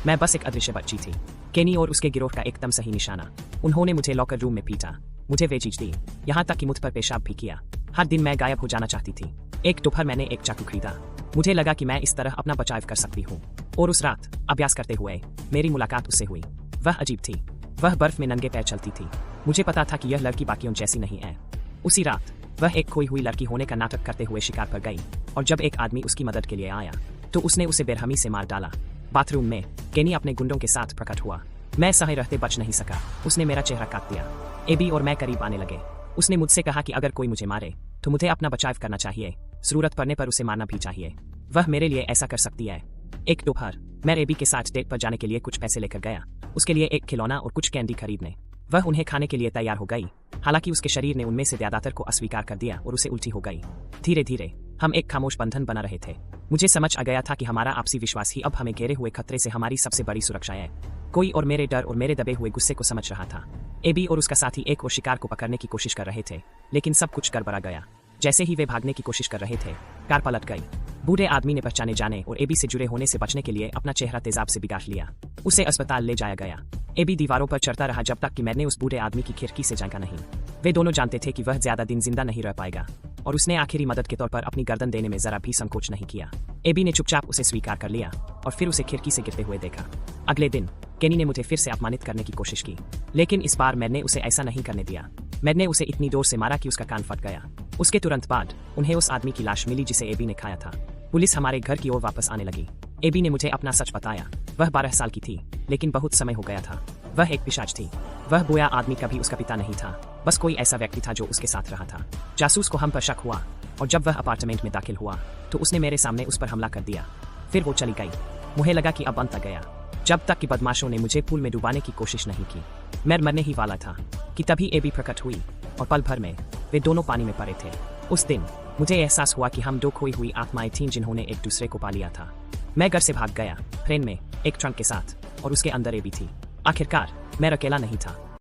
मैं बस एक अदृश्य बच्ची थी। केनी और उसके गिरोह का एकदम सही निशाना। उन्होंने मुझे लॉकर रूम में पीटा, मुझे वे चीज दी, यहाँ तक कि मुझ पर पेशाब भी किया। हर दिन मैं गायब हो जाना चाहती थी। एक दोपहर मैंने एक चाकू खरीदा। मुझे लगा कि मैं इस तरह अपना बचाव कर सकती हूँ। और उस रात अभ्यास करते हुए मेरी मुलाकात उससे हुई। वह अजीब थी। वह बर्फ में नंगे पैर चलती थी। मुझे पता था कि यह लड़की बाकियों जैसी नहीं है। उसी रात वह एक खोई हुई लड़की होने का नाटक करते हुए शिकार पर गई, और जब एक आदमी उसकी मदद के लिए आया तो उसने उसे बेरहमी से मार डाला। बाथरूम में केनी अपने गुंडों के साथ प्रकट हुआ। मैं सहे रहते बच नहीं सका। उसने मेरा चेहरा काट दिया। एबी और मैं करीब आने लगे। उसने मुझसे कहा कि अगर कोई मुझे मारे तो मुझे अपना बचाव करना चाहिए, जरूरत पड़ने पर उसे मारना भी चाहिए। वह मेरे लिए ऐसा कर सकती है। एक दोपहर मैं एबी के साथ डेट पर जाने के लिए कुछ पैसे लेकर गया, उसके लिए एक खिलौना और कुछ कैंडी खरीदने। वह उन्हें खाने के लिए तैयार हो गई, हालांकि उसके शरीर ने उनमें से ज्यादातर को अस्वीकार कर दिया और उसे उल्टी हो गई। धीरे धीरे हम एक खामोश बंधन बना रहे थे। मुझे समझ आ गया था कि हमारा आपसी विश्वास ही अब हमें घेरे हुए खतरे से हमारी सबसे बड़ी सुरक्षा है। कोई और मेरे डर और मेरे दबे हुए गुस्से को समझ रहा था। एबी और उसका साथी एक और शिकार को पकड़ने की कोशिश कर रहे थे, लेकिन सब कुछ गड़बड़ा गया। जैसे ही वे भागने की कोशिश कर रहे थे, कार पलट गई। बूढ़े आदमी ने पहचाने जाने और एबी से जुड़े होने से बचने के लिए अपना चेहरा तेजाब से बिगाड़ लिया। उसे अस्पताल ले जाया गया। एबी दीवारों पर चढ़ता रहा जब तक कि मैंने उस बूढ़े आदमी की खिड़की से झांका नहीं। वे दोनों जानते थे कि वह ज्यादा दिन जिंदा नहीं रह पाएगा, और उसने आखिरी मदद के तौर पर अपनी गर्दन देने में जरा भी संकोच नहीं किया। एबी ने चुपचाप उसे स्वीकार कर लिया और फिर उसे खिड़की से गिरते हुए देखा। अगले दिन केनी ने मुझे फिर से अपमानित करने की कोशिश की, लेकिन इस बार मैंने उसे ऐसा नहीं करने दिया। मैंने उसे इतनी जोर से मारा कि उसका कान फट गया। उसके तुरंत बाद उन्हें उस आदमी की लाश मिली जिसे एबी ने खाया था। पुलिस हमारे घर की ओर वापस आने लगी। एबी ने मुझे अपना सच बताया। वह 12 साल की थी, लेकिन बहुत समय हो गया था। वह एक पिशाच थी। वह बोया आदमी कभी उसका पिता नहीं था, बस कोई ऐसा व्यक्ति था जो उसके साथ रहा था। जासूस को हम पर शक हुआ, और जब वह अपार्टमेंट में दाखिल हुआ तो उसने मेरे सामने उस पर हमला कर दिया। फिर वो चली गई। मुझे लगा कि अब अंत आ गया, जब तक कि बदमाशों ने मुझे पूल में डुबाने की कोशिश नहीं की। मैं मरने ही वाला था कि तभी एबी प्रकट हुई, और पल भर में वे दोनों पानी में पड़े थे। उस दिन मुझे एहसास हुआ कि हम दो खोई हुई आत्माएं थीं जिन्होंने एक दूसरे को पा लिया था। मैं घर से भाग गया, ट्रेन में एक ट्रंक के साथ, और उसके अंदर एबी थी। आखिरकार मैं अकेला नहीं था।